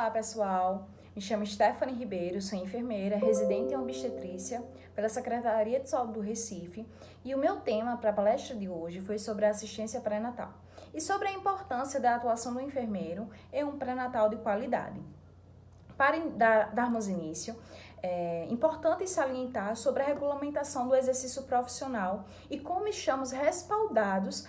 Olá, pessoal. Me chamo Stephanie Ribeiro, sou enfermeira, residente em obstetrícia pela Secretaria de Saúde do Recife, e o meu tema para a palestra de hoje foi sobre a assistência pré-natal e sobre a importância da atuação do enfermeiro em um pré-natal de qualidade. Para darmos início, é importante salientar sobre a regulamentação do exercício profissional e como estamos respaldados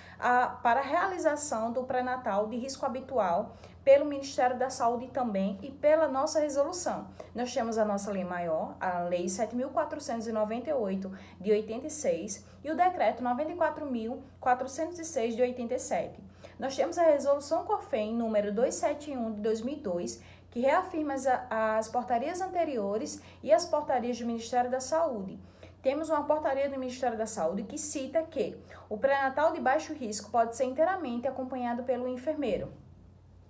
para a realização do pré-natal de risco habitual pelo Ministério da Saúde também e pela nossa resolução. Nós temos a nossa lei maior, a Lei 7.498 de 86 e o Decreto 94.406 de 87. Nós temos a Resolução COFEM número 271 de 2002, que reafirma as portarias anteriores e as portarias do Ministério da Saúde. Temos uma portaria do Ministério da Saúde que cita que o pré-natal de baixo risco pode ser inteiramente acompanhado pelo enfermeiro.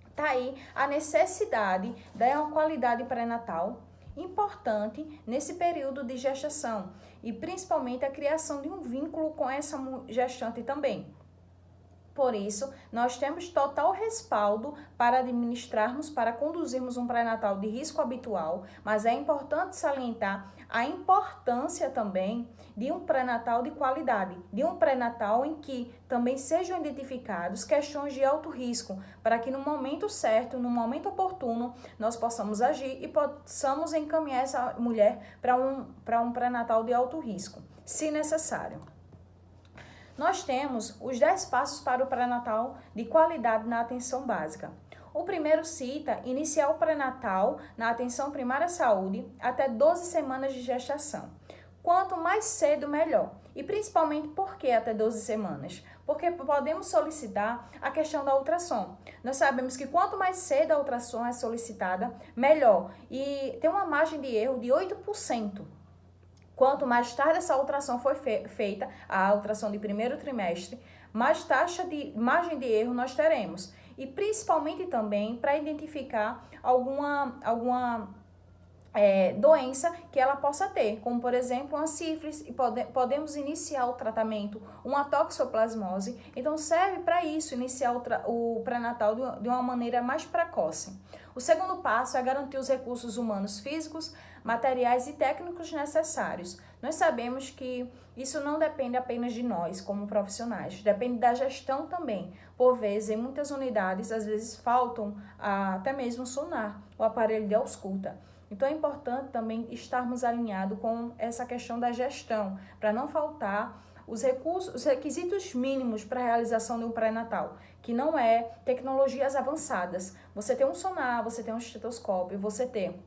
Está aí a necessidade da uma qualidade pré-natal importante nesse período de gestação e principalmente a criação de um vínculo com essa gestante também. Por isso, nós temos total respaldo para administrarmos, para conduzirmos um pré-natal de risco habitual, mas é importante salientar a importância também de um pré-natal de qualidade, de um pré-natal em que também sejam identificados questões de alto risco, para que no momento certo, no momento oportuno, nós possamos agir e possamos encaminhar essa mulher para um pré-natal de alto risco, se necessário. Nós temos os 10 passos para o pré-natal de qualidade na atenção básica. O primeiro cita iniciar o pré-natal na atenção primária à saúde até 12 semanas de gestação. Quanto mais cedo, melhor. E principalmente por que até 12 semanas? Porque podemos solicitar a questão da ultrassom. Nós sabemos que quanto mais cedo a ultrassom é solicitada, melhor. E tem uma margem de erro de 8%. Quanto mais tarde essa ultrassom foi feita, a ultrassom de primeiro trimestre, mais taxa de margem de erro nós teremos. E principalmente também para identificar alguma doença que ela possa ter, como por exemplo uma sífilis, e podemos iniciar o tratamento, uma toxoplasmose. Então serve para isso, iniciar o pré-natal de uma maneira mais precoce. O segundo passo é garantir os recursos humanos físicos, materiais e técnicos necessários. Nós sabemos que isso não depende apenas de nós como profissionais, depende da gestão também. Por vezes, em muitas unidades, às vezes faltam até mesmo sonar, o aparelho de ausculta. Então é importante também estarmos alinhados com essa questão da gestão, para não faltar os requisitos mínimos para a realização de um pré-natal, que não é tecnologias avançadas. Você tem um sonar, você tem um estetoscópio, você tem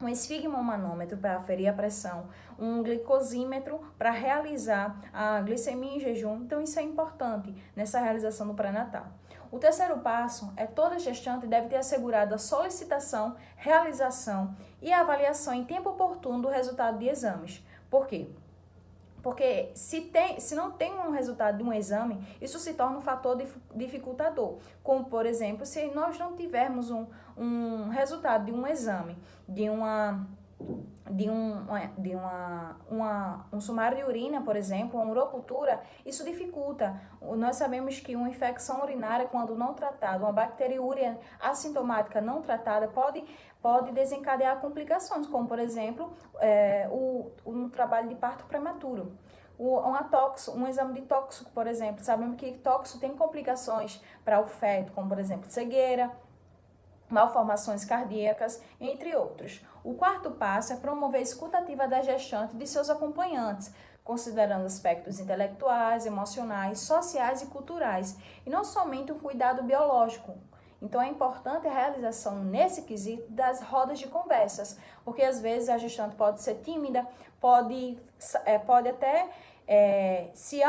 um esfigmomanômetro para aferir a pressão, um glicosímetro para realizar a glicemia em jejum. Então isso é importante nessa realização do pré-natal. O terceiro passo é toda gestante deve ter assegurado a solicitação, realização e avaliação em tempo oportuno do resultado de exames. Por quê? Porque se não tem um resultado de um exame, isso se torna um fator dificultador. Como, por exemplo, se nós não tivermos um resultado de um exame, um sumário de urina, por exemplo, uma urocultura, isso dificulta. Nós sabemos que uma infecção urinária, quando não tratada, uma bacteriúria assintomática não tratada, pode desencadear complicações, como, por exemplo, um trabalho de parto prematuro. Um exame de tóxico, por exemplo. Sabemos que tóxico tem complicações para o feto, como, por exemplo, cegueira, malformações cardíacas, entre outros. O quarto passo é promover a escuta ativa da gestante e de seus acompanhantes, considerando aspectos intelectuais, emocionais, sociais e culturais, e não somente um cuidado biológico. Então é importante a realização nesse quesito das rodas de conversas, porque às vezes a gestante pode ser tímida, pode até se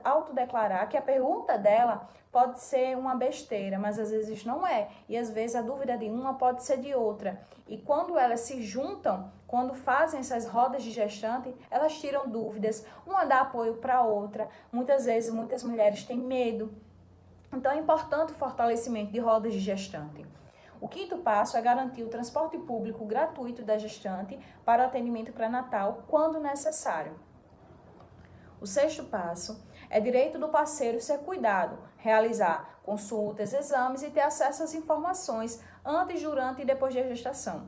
autodeclarar que a pergunta dela pode ser uma besteira, mas às vezes não é. E às vezes a dúvida de uma pode ser de outra. E quando elas se juntam, quando fazem essas rodas de gestante, elas tiram dúvidas, uma dá apoio para a outra. Muitas vezes, muitas mulheres têm medo. Então é importante o fortalecimento de rodas de gestante. O quinto passo é garantir o transporte público gratuito da gestante para o atendimento pré-natal quando necessário. O sexto passo é direito do parceiro ser cuidado, realizar consultas, exames e ter acesso às informações antes, durante e depois da gestação.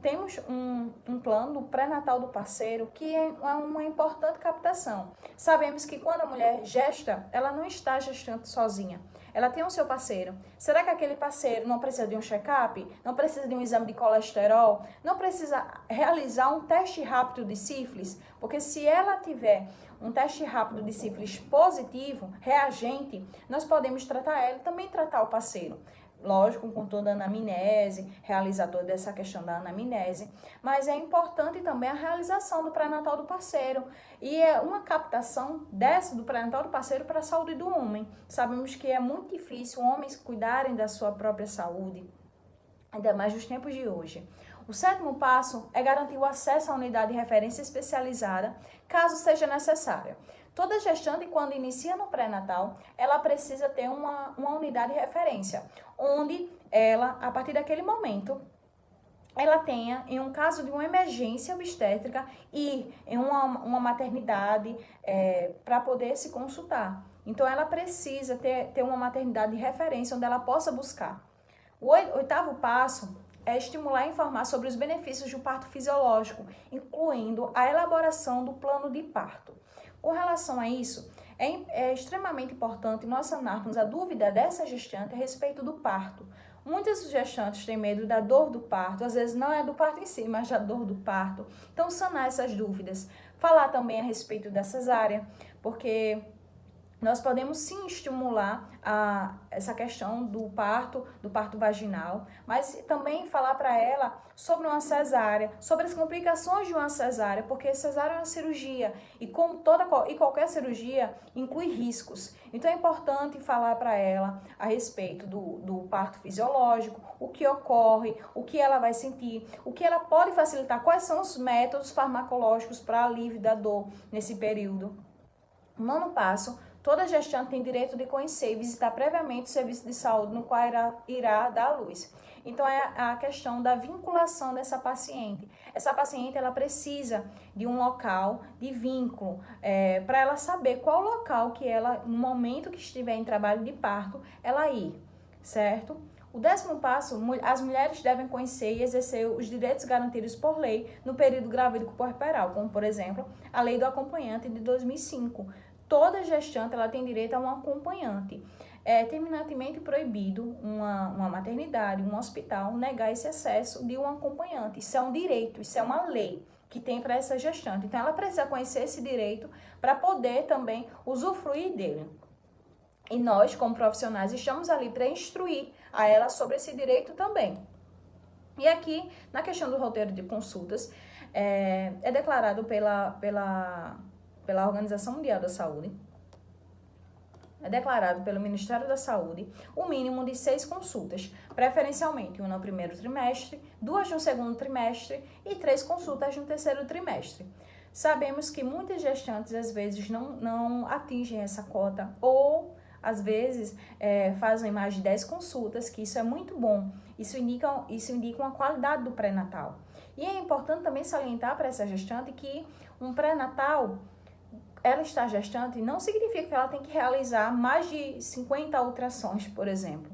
Temos um plano pré-natal do parceiro que é uma importante captação. Sabemos que quando a mulher gesta, ela não está gestando sozinha. Ela tem o seu parceiro. Será que aquele parceiro não precisa de um check-up? Não precisa de um exame de colesterol? Não precisa realizar um teste rápido de sífilis? Porque se ela tiver um teste rápido de sífilis positivo, reagente, nós podemos tratar ela e também tratar o parceiro. Lógico, com toda a anamnese, realizar toda essa questão da anamnese, mas é importante também a realização do pré-natal do parceiro e é uma captação do pré-natal do parceiro para a saúde do homem. Sabemos que é muito difícil homens cuidarem da sua própria saúde, ainda mais nos tempos de hoje. O 7º passo é garantir o acesso à unidade de referência especializada, caso seja necessário. Toda gestante, quando inicia no pré-natal, ela precisa ter uma unidade de referência, onde ela, a partir daquele momento, ela tenha, em um caso de uma emergência obstétrica, ir em uma maternidade para poder se consultar. Então, ela precisa ter uma maternidade de referência, onde ela possa buscar. O 8º passo é estimular e informar sobre os benefícios do parto fisiológico, incluindo a elaboração do plano de parto. Com relação a isso, é extremamente importante nós sanarmos a dúvida dessa gestante a respeito do parto. Muitas gestantes têm medo da dor do parto, às vezes não é do parto em si, mas da dor do parto. Então, sanar essas dúvidas. Falar também a respeito da cesárea, porque nós podemos sim estimular essa questão do parto vaginal, mas também falar para ela sobre uma cesárea, sobre as complicações de uma cesárea, porque cesárea é uma cirurgia e como qualquer cirurgia inclui riscos. Então é importante falar para ela a respeito do parto fisiológico, o que ocorre, o que ela vai sentir, o que ela pode facilitar, quais são os métodos farmacológicos para alívio da dor nesse período. No 9º passo, toda gestante tem direito de conhecer e visitar previamente o serviço de saúde no qual irá dar à luz. Então, é a questão da vinculação dessa paciente. Essa paciente, ela precisa de um local de vínculo, para ela saber qual local que ela, no momento que estiver em trabalho de parto, ela ir, certo? O 10º passo, as mulheres devem conhecer e exercer os direitos garantidos por lei no período gravídico puerperal, como, por exemplo, a Lei do Acompanhante de 2005. Toda gestante ela tem direito a um acompanhante. É terminantemente proibido uma maternidade, um hospital, negar esse acesso de um acompanhante. Isso é um direito, isso é uma lei que tem para essa gestante. Então, ela precisa conhecer esse direito para poder também usufruir dele. E nós, como profissionais, estamos ali para instruir a ela sobre esse direito também. E aqui, na questão do roteiro de consultas, é declarado pela Organização Mundial da Saúde, é declarado pelo Ministério da Saúde o mínimo de 6 consultas, preferencialmente 1 no 1º trimestre, 2 no 2º trimestre e 3 consultas no 3º trimestre. Sabemos que muitas gestantes às vezes não atingem essa cota ou às vezes fazem mais de 10 consultas, que isso é muito bom. Isso indica uma qualidade do pré-natal. E é importante também salientar para essa gestante que um pré-natal, ela está gestante, não significa que ela tem que realizar mais de 50 ultrassons, por exemplo.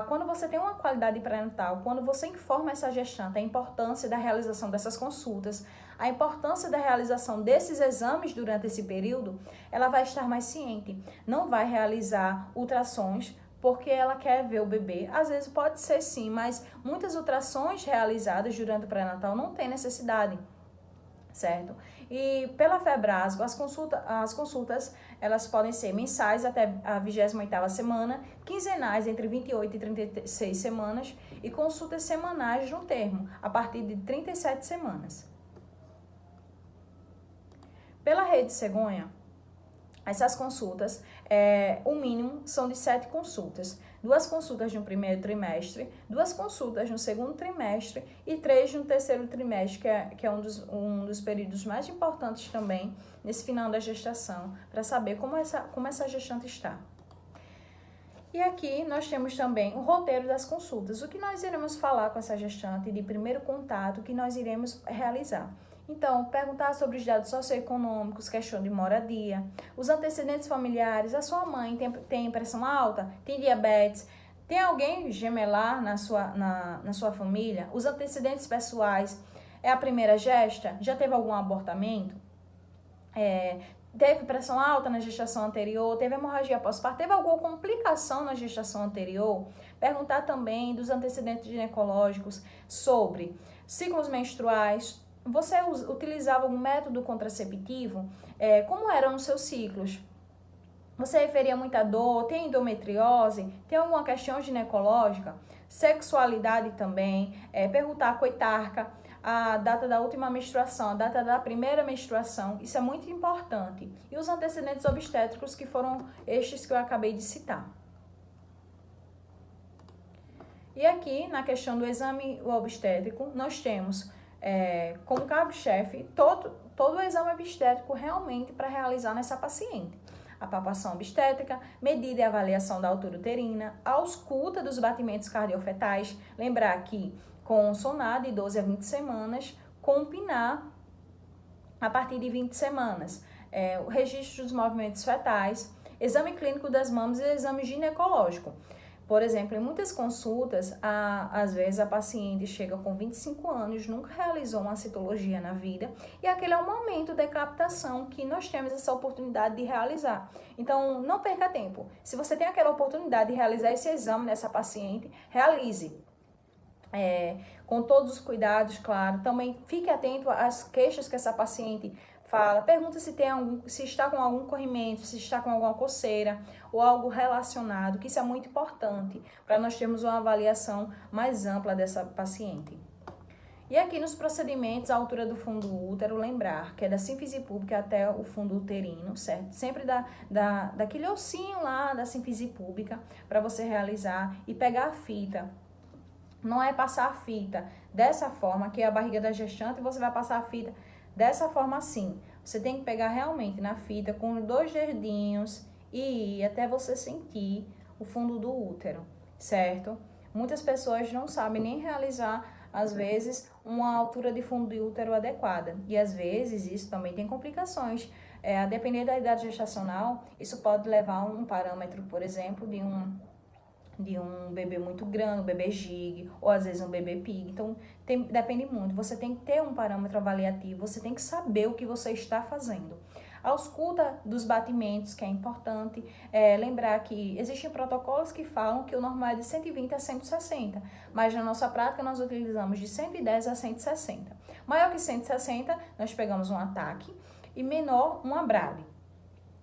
Quando você tem uma qualidade pré-natal, quando você informa essa gestante a importância da realização dessas consultas, a importância da realização desses exames durante esse período, ela vai estar mais ciente. Não vai realizar ultrassons porque ela quer ver o bebê. Às vezes pode ser sim, mas muitas ultrassons realizadas durante o pré-natal não tem necessidade, certo? E pela Febrasgo, as consultas elas podem ser mensais até a 28ª semana, quinzenais entre 28 e 36 semanas e consultas semanais no termo, a partir de 37 semanas. Pela Rede Cegonha, essas consultas, o mínimo são de 7 consultas. 2 consultas no 1º trimestre, 2 consultas no 2º trimestre e 3 no 3º trimestre, que é um dos períodos mais importantes também nesse final da gestação, para saber como essa gestante está. E aqui nós temos também o roteiro das consultas, o que nós iremos falar com essa gestante de primeiro contato, que nós iremos realizar. Então, perguntar sobre os dados socioeconômicos, questão de moradia, os antecedentes familiares, a sua mãe tem pressão alta, tem diabetes, Tem alguém gemelar na sua família? Os antecedentes pessoais? É a primeira gesta? Já teve algum abortamento? Teve pressão alta na gestação anterior? Teve hemorragia pós-parto? Teve alguma complicação na gestação anterior? Perguntar também dos antecedentes ginecológicos sobre ciclos menstruais. Você utilizava algum método contraceptivo? Como eram os seus ciclos? Você referia muita dor? Tem endometriose? Tem alguma questão ginecológica? Sexualidade também. Perguntar a coitarca, a data da última menstruação, a data da primeira menstruação. Isso é muito importante. E os antecedentes obstétricos, que foram estes que eu acabei de citar. E aqui, na questão do exame obstétrico, nós temos como cargo-chefe todo o exame obstétrico realmente para realizar nessa paciente. A palpação obstétrica, medida e avaliação da altura uterina, a ausculta dos batimentos cardiofetais, lembrar que com sonar de 12 a 20 semanas, com pinar a partir de 20 semanas, o registro dos movimentos fetais, exame clínico das mamas e exame ginecológico. Por exemplo, em muitas consultas, às vezes a paciente chega com 25 anos, nunca realizou uma citologia na vida, e aquele é o momento da captação que nós temos essa oportunidade de realizar. Então, não perca tempo. Se você tem aquela oportunidade de realizar esse exame nessa paciente, realize. Com todos os cuidados, claro. Também fique atento às queixas que essa paciente fala, pergunta se está com algum corrimento, se está com alguma coceira ou algo relacionado, que isso é muito importante para nós termos uma avaliação mais ampla dessa paciente. E aqui nos procedimentos, a altura do fundo do útero, lembrar que é da sínfise púbica até o fundo uterino, certo? Sempre daquele ossinho lá da sínfise púbica para você realizar e pegar a fita. Não é passar a fita dessa forma, que é a barriga da gestante, e você vai passar a fita dessa forma assim. Você tem que pegar realmente na fita com os 2 dedinhos e ir até você sentir o fundo do útero, certo? Muitas pessoas não sabem nem realizar, às vezes, uma altura de fundo de útero adequada. E às vezes isso também tem complicações. A depender da idade gestacional, isso pode levar a um parâmetro, por exemplo, de um bebê muito grande, um bebê gig, ou às vezes um bebê pig. Então, depende muito. Você tem que ter um parâmetro avaliativo, você tem que saber o que você está fazendo. A ausculta dos batimentos, que é importante, lembrar que existem protocolos que falam que o normal é de 120 a 160, mas na nossa prática nós utilizamos de 110 a 160. Maior que 160, nós pegamos um ataque, e menor, uma brade.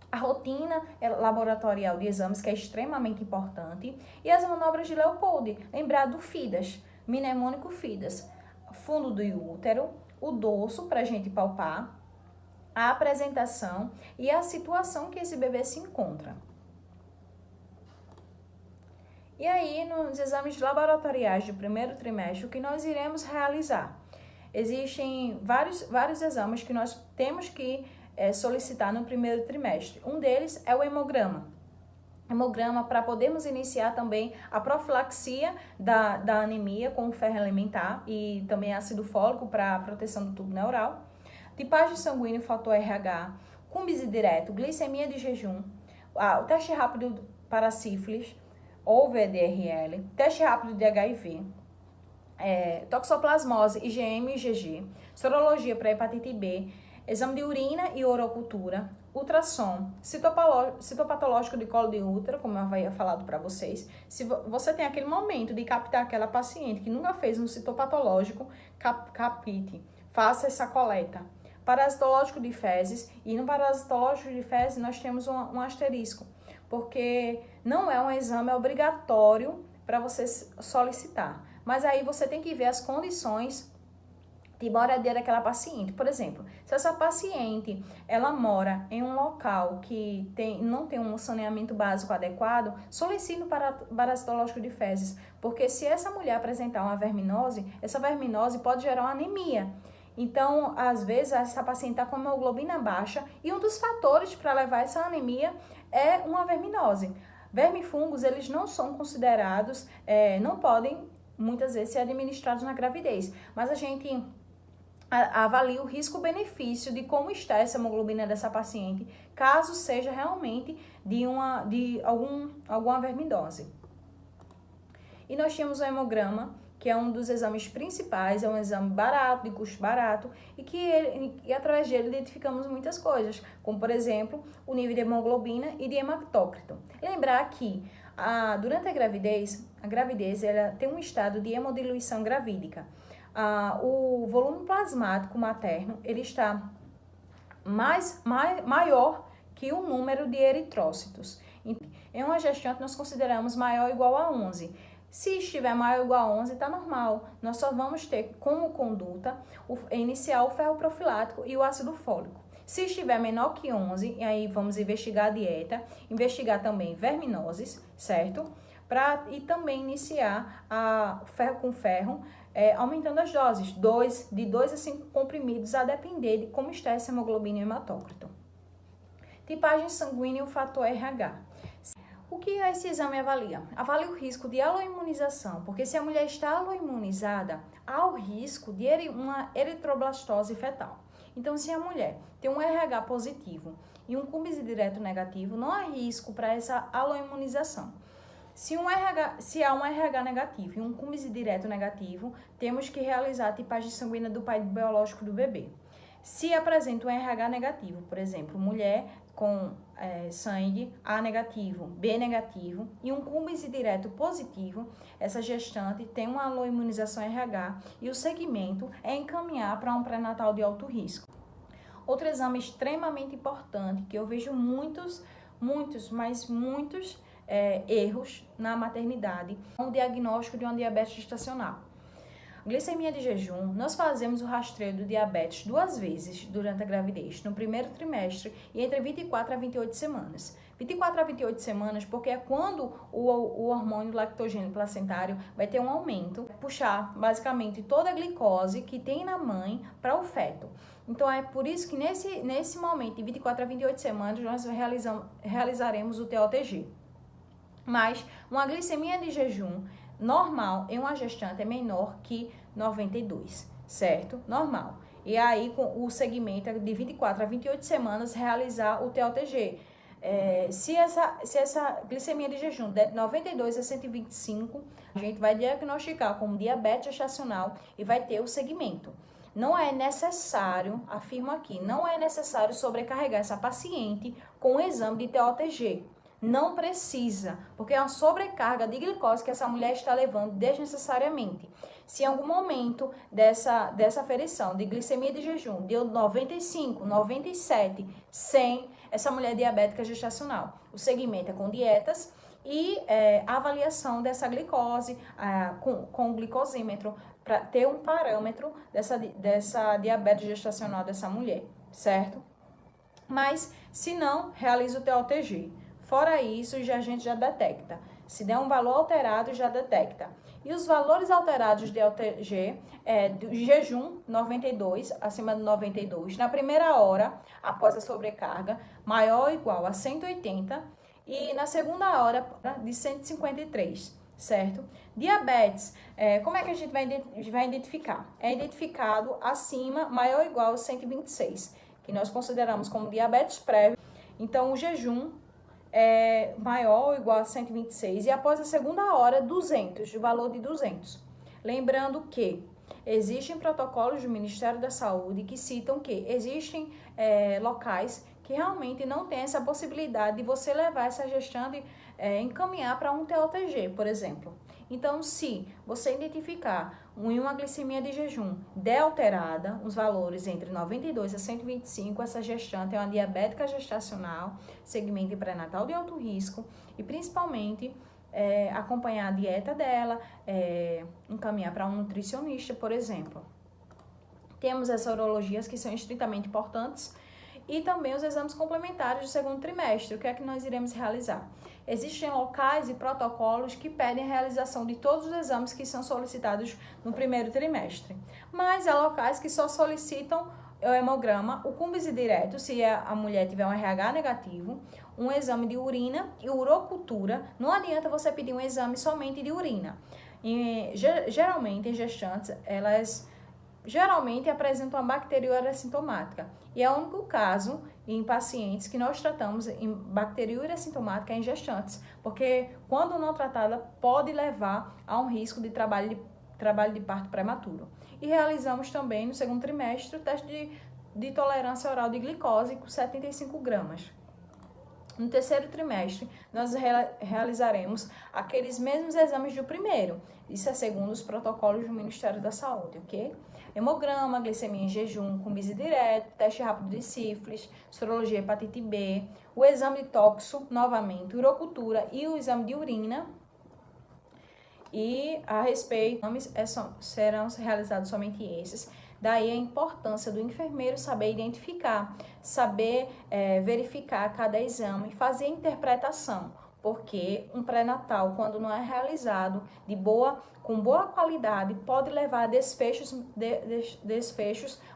A rotina laboratorial de exames, que é extremamente importante, e as manobras de Leopold, lembrar do FIDAS, mnemônico FIDAS, fundo do útero, o dorso para a gente palpar, a apresentação e a situação que esse bebê se encontra. E aí, nos exames laboratoriais do primeiro trimestre, o que nós iremos realizar? Existem vários exames que nós temos que solicitar no primeiro trimestre. Um deles é o hemograma. Hemograma para podermos iniciar também a profilaxia da anemia com ferro elementar e também ácido fólico para a proteção do tubo neural. Tipagem sanguínea, fator RH, cúmbise direto, glicemia de jejum, o teste rápido para sífilis ou VDRL, teste rápido de HIV, toxoplasmose, IgM e IgG, sorologia para hepatite B, exame de urina e orocultura, ultrassom, citopatológico de colo de útero, como eu havia falado para vocês. Se você tem aquele momento de captar aquela paciente que nunca fez um citopatológico, capite, faça essa coleta. Parasitológico de fezes, e no parasitológico de fezes nós temos um asterisco, porque não é um exame obrigatório para você solicitar, mas aí você tem que ver as condições de moradia daquela paciente. Por exemplo, se essa paciente ela mora em um local que não tem um saneamento básico adequado, solicite o parasitológico de fezes, porque se essa mulher apresentar uma verminose, essa verminose pode gerar uma anemia. Então, às vezes, essa paciente está com hemoglobina baixa e um dos fatores para levar essa anemia é uma verminose. Vermifungos, eles não são considerados, não podem, muitas vezes, ser administrados na gravidez, mas a gente avalia o risco-benefício de como está essa hemoglobina dessa paciente, caso seja realmente de alguma verminose. E nós tínhamos o hemograma, que é um dos exames principais, é um exame barato, de custo barato, e através dele identificamos muitas coisas, como por exemplo, o nível de hemoglobina e de hematócrito. Lembrar que durante a gravidez ela tem um estado de hemodiluição gravídica. O volume plasmático materno ele está maior que o número de eritrócitos. Em uma gestante nós consideramos maior ou igual a 11. Se estiver maior ou igual a 11, está normal. Nós só vamos ter como conduta iniciar o ferro profilático e o ácido fólico. Se estiver menor que 11, aí vamos investigar a dieta, investigar também verminoses, certo? E também iniciar a ferro com ferro, aumentando as doses, de 2 a 5 comprimidos, a depender de como está essa hemoglobina e hematócrito. Tipagem sanguínea e o fator RH. O que esse exame avalia? Avalia o risco de aloimunização, porque se a mulher está aloimunizada, há o risco de uma eritroblastose fetal. Então, se a mulher tem um RH positivo e um cúmplice direto negativo, não há risco para essa aloimunização. Se há um RH negativo e um cúmplice direto negativo, temos que realizar a tipagem sanguínea do pai biológico do bebê. Se apresenta um RH negativo, por exemplo, mulher com sangue A negativo, B negativo e um cúmplice direto positivo, essa gestante tem uma aloimunização RH e o segmento é encaminhar para um pré-natal de alto risco. Outro exame extremamente importante, que eu vejo muitos erros na maternidade, é o diagnóstico de uma diabetes gestacional. Glicemia de jejum, nós fazemos o rastreio do diabetes 2 vezes durante a gravidez, no primeiro trimestre e entre 24 a 28 semanas. 24 a 28 semanas porque é quando o hormônio lactogênio placentário vai ter um aumento, puxar basicamente toda a glicose que tem na mãe para o feto. Então é por isso que nesse momento, de 24 a 28 semanas, nós realizaremos o TOTG. Mas uma glicemia de jejum normal em uma gestante é menor que 92, certo? Normal. E aí, com o segmento de 24 a 28 semanas, realizar o TOTG. Se essa glicemia de jejum de 92 a 125, a gente vai diagnosticar como diabetes gestacional e vai ter o segmento. Não é necessário, afirmo aqui, não é necessário sobrecarregar essa paciente com o exame de TOTG. Não precisa, porque é uma sobrecarga de glicose que essa mulher está levando desnecessariamente. Se em algum momento dessa aferição de glicemia de jejum deu 95, 97, 100, essa mulher é diabética gestacional. O segmento é com dietas e a avaliação dessa glicose com o glicosímetro para ter um parâmetro dessa diabetes gestacional dessa mulher, certo? Mas, se não, realiza o TOTG. Fora isso, a gente já detecta. Se der um valor alterado, já detecta. E os valores alterados de LTG do jejum 92, acima de 92, na primeira hora, após a sobrecarga, maior ou igual a 180, e na segunda hora, de 153, certo? Diabetes, como é que a gente vai identificar? É identificado acima, maior ou igual a 126, que nós consideramos como diabetes prévio. Então, o jejum é maior ou igual a 126 e após a segunda hora 200, de valor de 200. Lembrando que existem protocolos do Ministério da Saúde que citam que existem locais que realmente não tem essa possibilidade de você levar essa gestante encaminhar para um TOTG, por exemplo. Então, se você identificar uma glicemia de jejum der alterada, os valores entre 92 a 125, essa gestante é uma diabética gestacional, segmento pré-natal de alto risco e principalmente acompanhar a dieta dela, encaminhar para um nutricionista, por exemplo. Temos as sorologias que são estritamente importantes e também os exames complementares do segundo trimestre. O que é que nós iremos realizar? Existem locais e protocolos que pedem a realização de todos os exames que são solicitados no primeiro trimestre. Mas há locais que só solicitam o hemograma, o cúmplice direto, se a mulher tiver um RH negativo, um exame de urina e urocultura. Não adianta você pedir um exame somente de urina. Geralmente, em gestantes, elas geralmente apresentam uma bacteriúria assintomática. E é o único caso em pacientes que nós tratamos em bacteriúria assintomática em gestantes, porque quando não tratada pode levar a um risco de trabalho de parto prematuro. E realizamos também no segundo trimestre o teste de tolerância oral de glicose com 75 gramas. No terceiro trimestre, nós realizaremos aqueles mesmos exames do primeiro. Isso é segundo os protocolos do Ministério da Saúde, ok? Hemograma, glicemia em jejum, com bise direto, teste rápido de sífilis, sorologia hepatite B, o exame de toxo, novamente, urocultura e o exame de urina. E a respeito, serão realizados somente esses. Daí a importância do enfermeiro saber identificar, saber verificar cada exame, fazer interpretação, porque um pré-natal, quando não é realizado com boa qualidade, pode levar a desfechos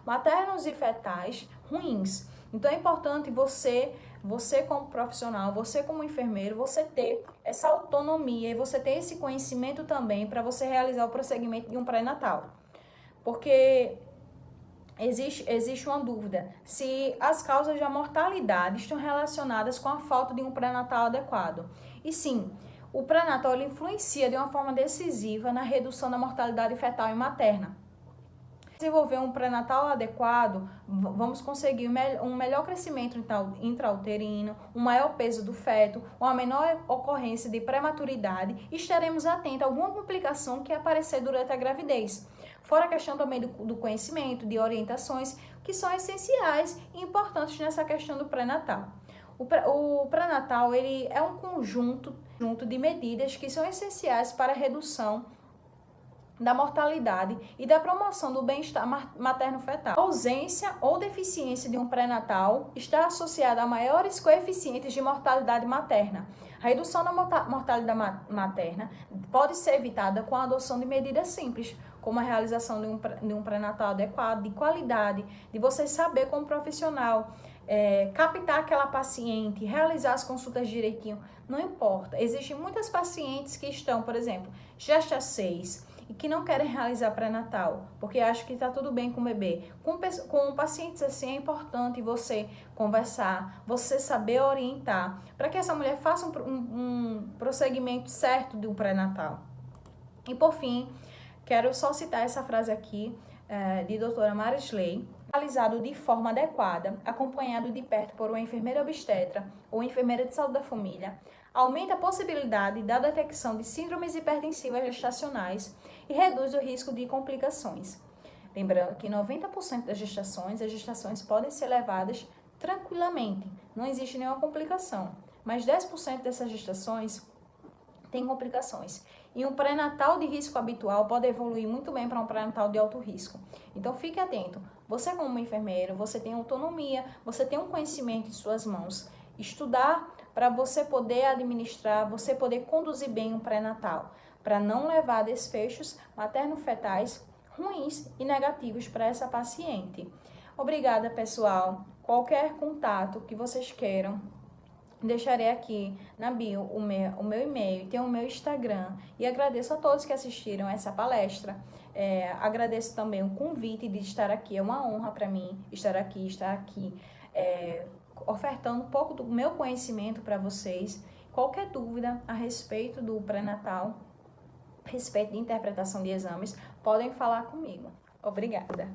maternos e fetais ruins. Então é importante você como profissional, você como enfermeiro, você ter essa autonomia e você ter esse conhecimento também para você realizar o prosseguimento de um pré-natal. Porque existe uma dúvida se as causas da mortalidade estão relacionadas com a falta de um pré-natal adequado. E sim, o pré-natal influencia de uma forma decisiva na redução da mortalidade fetal e materna. Desenvolver um pré-natal adequado, vamos conseguir um melhor crescimento intrauterino, um maior peso do feto, uma menor ocorrência de prematuridade e estaremos atentos a alguma complicação que aparecer durante a gravidez. Fora a questão também do conhecimento, de orientações, que são essenciais e importantes nessa questão do pré-natal. O pré-natal ele é um conjunto de medidas que são essenciais para a redução da mortalidade e da promoção do bem-estar materno-fetal. A ausência ou deficiência de um pré-natal está associada a maiores coeficientes de mortalidade materna. A redução da mortalidade materna pode ser evitada com a adoção de medidas simples, como a realização de um pré-natal adequado, de qualidade, de você saber como profissional, captar aquela paciente, realizar as consultas direitinho, não importa. Existem muitas pacientes que estão, por exemplo, gesta 6, e que não querem realizar pré-natal, porque acham que está tudo bem com o bebê. Com pacientes assim é importante você conversar, você saber orientar, para que essa mulher faça um prosseguimento certo do pré-natal. E por fim, quero só citar essa frase aqui, de doutora Marisley: realizado de forma adequada, acompanhado de perto por uma enfermeira obstetra ou enfermeira de saúde da família, aumenta a possibilidade da detecção de síndromes hipertensivas gestacionais e reduz o risco de complicações. Lembrando que 90% das gestações podem ser levadas tranquilamente, não existe nenhuma complicação, mas 10% dessas gestações têm complicações. E um pré-natal de risco habitual pode evoluir muito bem para um pré-natal de alto risco. Então fique atento, você como enfermeiro, você tem autonomia, você tem um conhecimento em suas mãos. Estudar para você poder administrar, você poder conduzir bem um pré-natal, para não levar desfechos materno-fetais ruins e negativos para essa paciente. Obrigada, pessoal. Qualquer contato que vocês queiram, deixarei aqui na bio o meu e-mail, tem o meu Instagram. E agradeço a todos que assistiram essa palestra. Agradeço também o convite de estar aqui. É uma honra para mim estar aqui ofertando um pouco do meu conhecimento para vocês. Qualquer dúvida a respeito do pré-natal, a respeito de interpretação de exames, podem falar comigo. Obrigada!